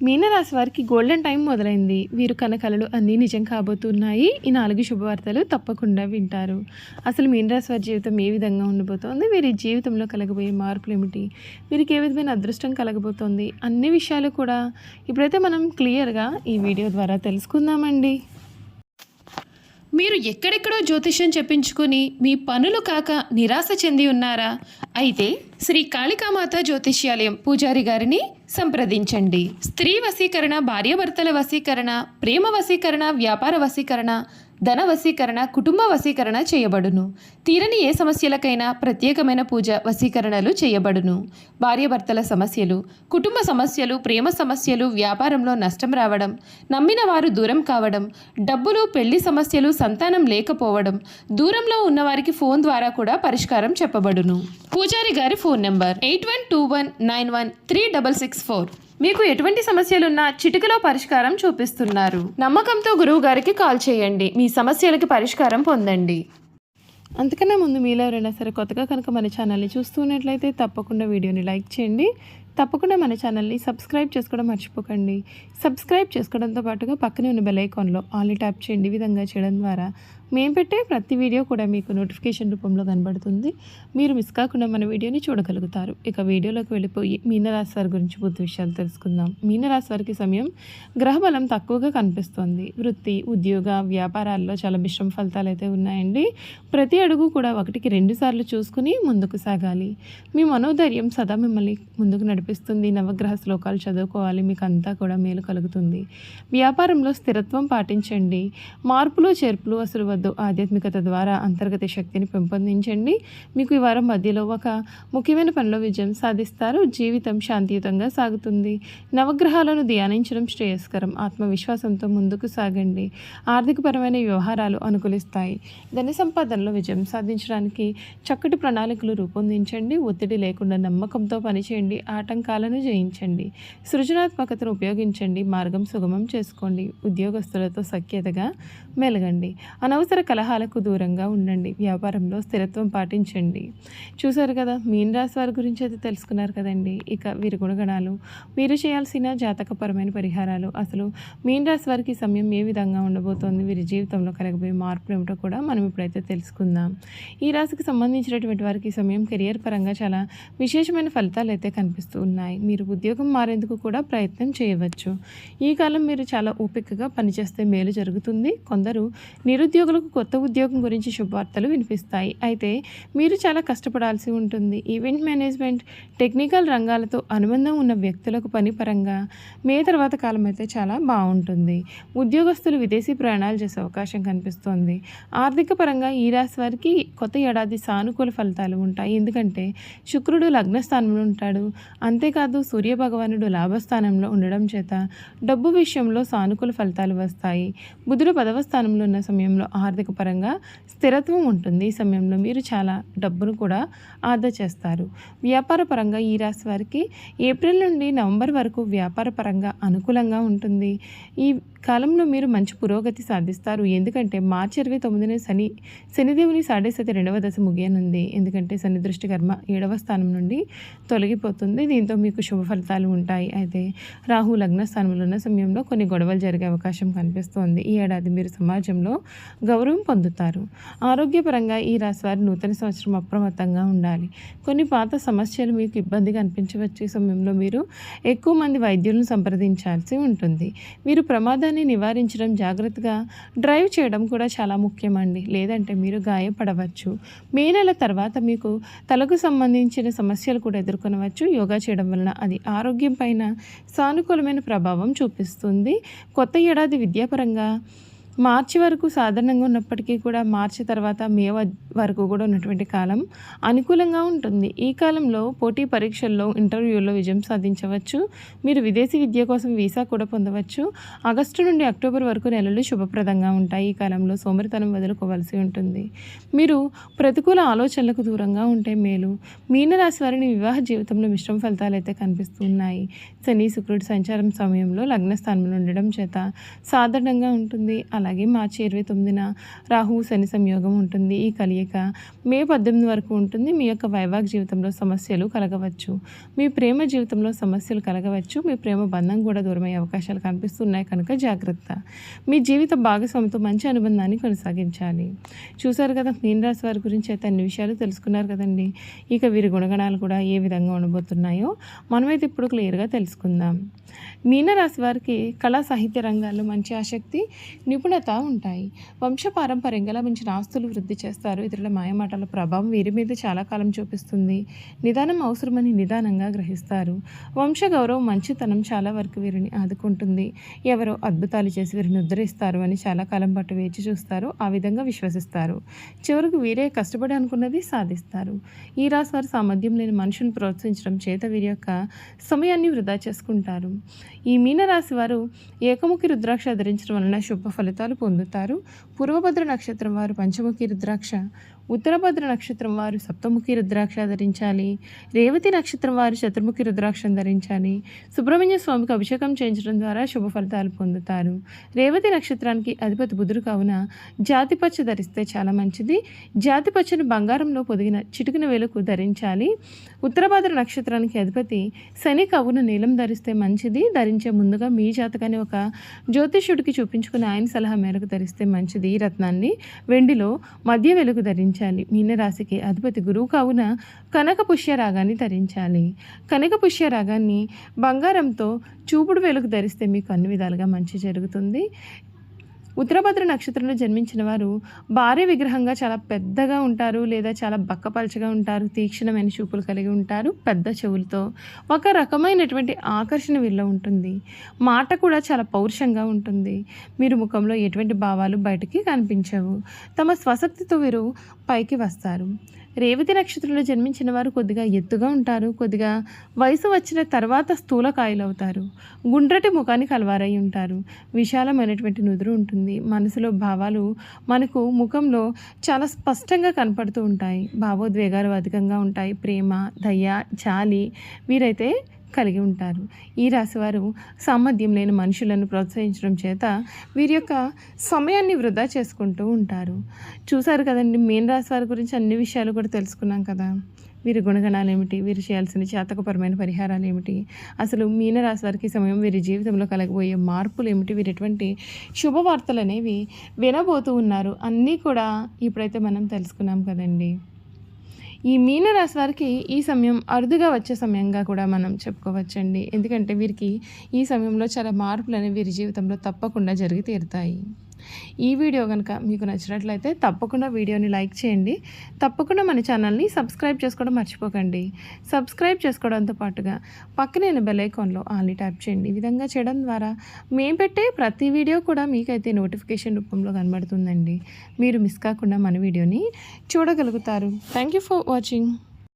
మీనరాశి వారికి golden time మొదలైంది. వీరు కన్న కలలు అన్నీ నిజం కాబోతున్నాయి. ఈ 4 శుభవార్తలు తప్పకుండా వింటారు. అసలు మీనరాశి వారి జీవితం ఏ విధంగా ఉండబోతోంది? వీరి జీవితంలో కలగబోయే మార్పులేమిటి? వీరికి ఏ విధమైన అదృష్టం కలగబోతోంది? అన్ని విషయాలు కూడా ఇప్పుడైతే మనం క్లియర్‌గా ఈ వీడియో ద్వారా తెలుసుకుందామండి. మీరు ఎక్కడెక్కడో జ్యోతిష్యం చెప్పించుకుని మీ పనులు కాక నిరాశ చెంది ఉన్నారా? అయితే శ్రీ కాళికామాత జ్యోతిష్యాలయం పూజారి గారిని సంప్రదించండి. స్త్రీ వశీకరణ, భార్యాభర్తల వశీకరణ, ప్రేమ వశీకరణ, వ్యాపార వశీకరణ, ధన వశీకరణ, కుటుంబ వశీకరణ చేయబడును. తీరని ఏ సమస్యలకైనా ప్రత్యేకమైన పూజ వశీకరణలు చేయబడును. భార్యాభర్తల సమస్యలు, కుటుంబ సమస్యలు, ప్రేమ సమస్యలు, వ్యాపారంలో నష్టం రావడం, నమ్మిన వారు దూరం కావడం, డబ్బులు, పెళ్లి సమస్యలు, సంతానం లేకపోవడం, దూరంలో ఉన్నవారికి ఫోన్ ద్వారా కూడా పరిష్కారం చెప్పబడును. పూజారి గారి ఫోన్ నెంబర్ 8121913664. మీకు ఎటువంటి సమస్యలున్నా చిటికలో పరిష్కారం చూపిస్తున్నారు. నమ్మకంతో గురువు గారికి కాల్ చేయండి. మీ సమస్యలకి పరిష్కారం పొందండి. అంతకన్నా ముందు మీలో ఎవరైనా సరే కొత్తగా కనుక మన ఛానల్ని చూస్తున్నట్లయితే తప్పకుండా వీడియోని లైక్ చేయండి. తప్పకుండా మన ఛానల్ని సబ్స్క్రైబ్ చేసుకోవడం మర్చిపోకండి. సబ్స్క్రైబ్ చేసుకోవడంతో పాటుగా పక్కనే ఉన్న బెల్ ఐకాన్లో ఆల్ని ట్యాప్ చేయండి. ఈ విధంగా చేయడం ద్వారా మేము పెట్టే ప్రతి వీడియో కూడా మీకు నోటిఫికేషన్ రూపంలో కనబడుతుంది. మీరు మిస్ కాకుండా మన వీడియోని చూడగలుగుతారు. ఇక వీడియోలోకి వెళ్ళిపోయి మీనరాశి వారి గురించి పూర్తి విషయాలు తెలుసుకుందాం. మీనరాశి వారికి సమయం గ్రహబలం తక్కువగా కనిపిస్తోంది. వృత్తి, ఉద్యోగ, వ్యాపారాల్లో చాలా మిశ్రమ ఫలితాలు అయితే ఉన్నాయండి. ప్రతి అడుగు కూడా 1కి 2 సార్లు చూసుకుని ముందుకు సాగాలి. మీ మనోధైర్యం సదా మిమ్మల్ని ముందుకు నడిపిస్తుంది. నవగ్రహ శ్లోకాలు చదువుకోవాలి. మీకు అంతా కూడా మేలు కలుగుతుంది. వ్యాపారంలో స్థిరత్వం పాటించండి. మార్పులు చేర్పులు అసలు వద్దు. ఆధ్యాత్మికత ద్వారా అంతర్గత శక్తిని పెంపొందించండి. మీకు ఈ వారం మధ్యలో ఒక ముఖ్యమైన పనిలో విజయం సాధిస్తారు. జీవితం శాంతియుతంగా సాగుతుంది. నవగ్రహాలను ధ్యానించడం శ్రేయస్కరం. ఆత్మవిశ్వాసంతో ముందుకు సాగండి. ఆర్థికపరమైన వ్యవహారాలు అనుకూలిస్తాయి. ధన సంపాదనలో విజయం సాధించడానికి చక్కటి ప్రణాళికలు రూపొందించండి. ఒత్తిడి లేకుండా నమ్మకంతో పనిచేయండి. ఆటంకాలను జయించండి. సృజనాత్మకతను ఉపయోగించండి. మార్గం సుగమం చేసుకోండి. ఉద్యోగస్తులతో సఖ్యతగా మెలగండి. అనవసర కలహాలకు దూరంగా ఉండండి. వ్యాపారంలో స్థిరత్వం పాటించండి. చూశారు కదా, మీనరాశి వారి గురించి అయితే తెలుసుకున్నారు కదండి. ఇక వీరి గుణగణాలు, వీరు చేయాల్సిన జాతకపరమైన పరిహారాలు, అసలు మీనరాశి వారికి సమయం ఏ విధంగా ఉండబోతోంది, వీరి జీవితంలో కలగబోయే మార్పులు ఏమిటో కూడా మనం ఇప్పుడైతే తెలుసుకుందాం. ఈ రాశికి సంబంధించినటువంటి వారికి సమయం కెరియర్ పరంగా చాలా విశేషమైన ఫలితాలు అయితే కనిపిస్తూ ఉన్నాయి. మీరు ఉద్యోగం మారేందుకు కూడా ప్రయత్నం చేయవచ్చు. ఈ కాలం మీరు చాలా ఓపికగా పనిచేస్తే మేలు జరుగుతుంది. కొందరు నిరుద్యోగులకు కొత్త ఉద్యోగం గురించి శుభవార్తలు వినిపిస్తాయి. అయితే మీరు చాలా కష్టపడాల్సి ఉంటుంది. ఈవెంట్ మేనేజ్మెంట్, టెక్నికల్ రంగాలతో అనుబంధం ఉన్న వ్యక్తులకు పని పరంగా మే తర్వాత కాలం అయితే చాలా బాగుంటుంది. ఉద్యోగస్తులు విదేశీ ప్రయాణాలు చేసే అవకాశం కనిపిస్తోంది. ఆర్థిక పరంగా ఈ రాశి వారికి కొత్త ఏడాది సానుకూల ఫలితాలు ఉంటాయి. ఎందుకంటే శుక్రుడు లగ్నస్థానంలో ఉంటాడు. అంతేకాదు సూర్యభగవానుడు లాభస్థానంలో ఉండడం చేత డబ్బు విషయంలో సానుకూల ఫలితాలు వస్తాయి. బుధుడు 10వ స్థానంలో ఉన్న సమయంలో ఆర్థిక పరంగా స్థిరత్వం ఉంటుంది. ఈ సమయంలో మీరు చాలా డబ్బును కూడా ఆదా చేస్తారు. వ్యాపార పరంగా ఈ రాశి వారికి ఏప్రిల్ నుండి నవంబర్ వరకు వ్యాపార పరంగా అనుకూలంగా ఉంటుంది. ఈ కాలంలో మీరు మంచి పురోగతి సాధిస్తారు. ఎందుకంటే మార్చి 29న శనిదేవుని 2వ దశ ముగియనుంది. ఎందుకంటే శని దృష్టి కర్మ 7వ స్థానం నుండి తొలగిపోతుంది. దీంతో మీకు శుభ ఫలితాలు ఉంటాయి. అయితే రాహు లగ్న స్థానంలో ఉన్న సమయంలో కొన్ని గొడవలు జరిగే అవకాశం కనిపిస్తోంది. ఈ ఏడాది మీరు సమాజంలో గౌరవం పొందుతారు. ఆరోగ్యపరంగా ఈ రాశి వారి నూతన సంవత్సరం అప్రమత్తంగా ఉండాలి. కొన్ని పాత సమస్యలు మీకు ఇబ్బందిగా అనిపించవచ్చు. ఈ సమయంలో మీరు ఎక్కువ మంది వైద్యులను సంప్రదించాల్సి ఉంటుంది. మీరు ప్రమాదాన్ని నివారించడం, జాగ్రత్తగా డ్రైవ్ చేయడం కూడా చాలా ముఖ్యమండి. లేదంటే మీరు గాయపడవచ్చు. మే నెల తర్వాత మీకు తలకు సంబంధించిన సమస్యలు కూడా ఎదుర్కొనవచ్చు. యోగా చేయడం వలన అది ఆరోగ్యం పైన సానుకూలమైన ప్రభావం చూపిస్తుంది. కొత్త ఏడాది విద్యాపరంగా మార్చి వరకు సాధారణంగా ఉన్నప్పటికీ కూడా మార్చి తర్వాత మే వరకు కూడా ఉన్నటువంటి కాలం అనుకూలంగా ఉంటుంది. ఈ కాలంలో పోటీ పరీక్షల్లో, ఇంటర్వ్యూల్లో విజయం సాధించవచ్చు. మీరు విదేశీ విద్య కోసం వీసా కూడా పొందవచ్చు. ఆగస్టు నుండి అక్టోబర్ వరకు నెలలు శుభప్రదంగా ఉంటాయి. ఈ కాలంలో సోమరితనం వదులుకోవాల్సి ఉంటుంది. మీరు ప్రతికూల ఆలోచనలకు దూరంగా ఉంటే మేలు. మీనరాశి వారిని వివాహ జీవితంలో మిశ్రమ ఫలితాలు అయితే కనిపిస్తున్నాయి. శని శుక్రుడి సంచారం సమయంలో లగ్నస్థానంలో ఉండడం చేత సాధారణంగా ఉంటుంది. అలాగే మార్చి 29న రాహు శని సంయోగం ఉంటుంది. ఈ కలయిక మే 18 వరకు ఉంటుంది. మీ యొక్క వైవాహిక జీవితంలో సమస్యలు కలగవచ్చు, మీ ప్రేమ జీవితంలో సమస్యలు కలగవచ్చు, మీ ప్రేమ బంధం కూడా దూరమయ్యే అవకాశాలు కనిపిస్తున్నాయి కనుక జాగ్రత్త. మీ జీవిత భాగస్వామితో మంచి అనుబంధాన్ని కొనసాగించాలి. చూసారు కదా, మీన రాశి వారి గురించి అయితే అన్ని విషయాలు తెలుసుకున్నారు కదండి. ఇక వీరి గుణగణాలు కూడా ఏ విధంగా ఉండబోతున్నాయో మనమైతే ఇప్పుడు క్లియర్గా తెలుసుకుందాం. మీనరాశి వారికి కళా సాహిత్య రంగాల్లో మంచి ఆసక్తి, నిపుణత ఉంటాయి. వంశపారంపర్యంగా లభించిన ఆస్తులు వృద్ధి చేస్తారు. ఇతరుల మాయమాటల ప్రభావం వీరి మీద చాలా కాలం చూపిస్తుంది. నిదానం అవసరమని నిదానంగా గ్రహిస్తారు. వంశ గౌరవం, మంచితనం చాలా వరకు వీరిని ఆదుకుంటుంది. ఎవరో అద్భుతాలు చేసి వీరిని ఉద్ధరిస్తారు అని చాలా కాలం పాటు వేచి చూస్తారు. ఆ విధంగా విశ్వసిస్తారు. చివరకు వీరే కష్టపడి అనుకున్నది సాధిస్తారు. ఈ రాశి వారి సామర్థ్యం లేని మనుషులను ప్రోత్సహించడం చేత వీరి యొక్క సమయాన్ని వృధా చేసుకుంటారు. ఈ మీనరాశి వారు ఏకముఖి రుద్రాక్ష ధరించడం వలన శుభ ఫలితాలు పొందుతారు. పూర్వభద్ర నక్షత్రం వారు పంచముఖి రుద్రాక్ష, ఉత్తరభద్ర నక్షత్రం వారు సప్తముఖి రుద్రాక్ష ధరించాలి. రేవతి నక్షత్రం వారు చతుర్ముఖి రుద్రాక్షను ధరించాలి. సుబ్రహ్మణ్య స్వామికి అభిషేకం చేయించడం ద్వారా శుభ ఫలితాలు పొందుతారు. రేవతి నక్షత్రానికి అధిపతి బుధుడు కావున జాతిపచ్చ ధరిస్తే చాలా మంచిది. జాతిపచ్చను బంగారంలో పొదిగిన చిటికిన వేలుకు ధరించాలి. ఉత్తరభద్ర నక్షత్రానికి అధిపతి శని కావున నీలం ధరిస్తే మంచిది. ధరించే ముందుగా మీ జాతకాన్ని ఒక జ్యోతిష్యుడికి చూపించుకుని ఆయన సలహా మేరకు ధరిస్తే మంచిది. ఈ రత్నాన్ని వెండిలో మధ్య వెలుగు ధరించాలి. మీనరాశికి అధిపతి గురువు కావున కనక పుష్య రాగాన్ని ధరించాలి. కనక పుష్య రాగాన్ని బంగారంతో చూపుడు వెలుగు ధరిస్తే మీకు అన్ని విధాలుగా మంచి జరుగుతుంది. ఉత్తరభద్ర నక్షత్రంలో జన్మించిన వారు భార్య విగ్రహంగా చాలా పెద్దగా ఉంటారు, లేదా చాలా బక్కపలచగా ఉంటారు. తీక్షణమైన చూపులు కలిగి ఉంటారు. పెద్ద చెవులతో ఒక రకమైనటువంటి ఆకర్షణ వీరిలో ఉంటుంది. మాట కూడా చాలా పౌరుషంగా ఉంటుంది. మీరు ముఖంలో ఎటువంటి భావాలు బయటికి కనిపించవు. తమ స్వశక్తితో వీరు పైకి వస్తారు. రేవతి నక్షత్రంలో జన్మించిన వారు కొద్దిగా ఎత్తుగా ఉంటారు. కొద్దిగా వయసు వచ్చిన తర్వాత స్థూలకాయలు అవుతారు. గుండ్రటి ముఖానికి అలవారై ఉంటారు. విశాలమైనటువంటి నుదురు ఉంటుంది. మనసులో భావాలు మనకు ముఖంలో చాలా స్పష్టంగా కనపడుతూ ఉంటాయి. భావోద్వేగాలు అధికంగా ఉంటాయి. ప్రేమ, దయ, జాలి వీరైతే కలిగి ఉంటారు. ఈ రాశివారు సామర్థ్యం లేని మనుషులను ప్రోత్సహించడం చేత వీరి యొక్క సమయాన్ని వృధా చేసుకుంటూ ఉంటారు. చూసారు కదండి, మీన రాశి వారి గురించి అన్ని విషయాలు కూడా తెలుసుకున్నాం కదా. వీరి గుణగణాలు ఏమిటి, వీరు చేయాల్సిన జాతకపరమైన పరిహారాలు ఏమిటి, అసలు మీనరాశి వారికి సమయం వీరి జీవితంలో కలగబోయే మార్పులు ఏమిటి, వీరు ఎటువంటి శుభవార్తలు అనేవి వినబోతూ ఉన్నారు అన్నీ కూడా ఇప్పుడైతే మనం తెలుసుకున్నాం కదండి. ఈ మీనరాశి వారికి ఈ సమయం అరుదుగా వచ్చే సమయంగా కూడా మనం చెప్పుకోవచ్చండి. ఎందుకంటే వీరికి ఈ సమయంలో చాలా మార్పులు అనేవి వీరి జీవితంలో తప్పకుండా జరిగి తీరుతాయి. ఈ వీడియో కనుక మీకు నచ్చినట్లయితే తప్పకుండా వీడియోని లైక్ చేయండి. తప్పకుండా మన ఛానల్ని సబ్స్క్రైబ్ చేసుకోవడం మర్చిపోకండి. సబ్స్క్రైబ్ చేసుకోవడంతో పాటుగా పక్కనే బెల్ ఐకాన్లో ఆల్ని ట్యాప్ చేయండి. ఈ విధంగా చేయడం ద్వారా మేము పెట్టే ప్రతి వీడియో కూడా మీకైతే నోటిఫికేషన్ రూపంలో కనబడుతుందండి. మీరు మిస్ కాకుండా మన వీడియోని చూడగలుగుతారు. Thank you for watching.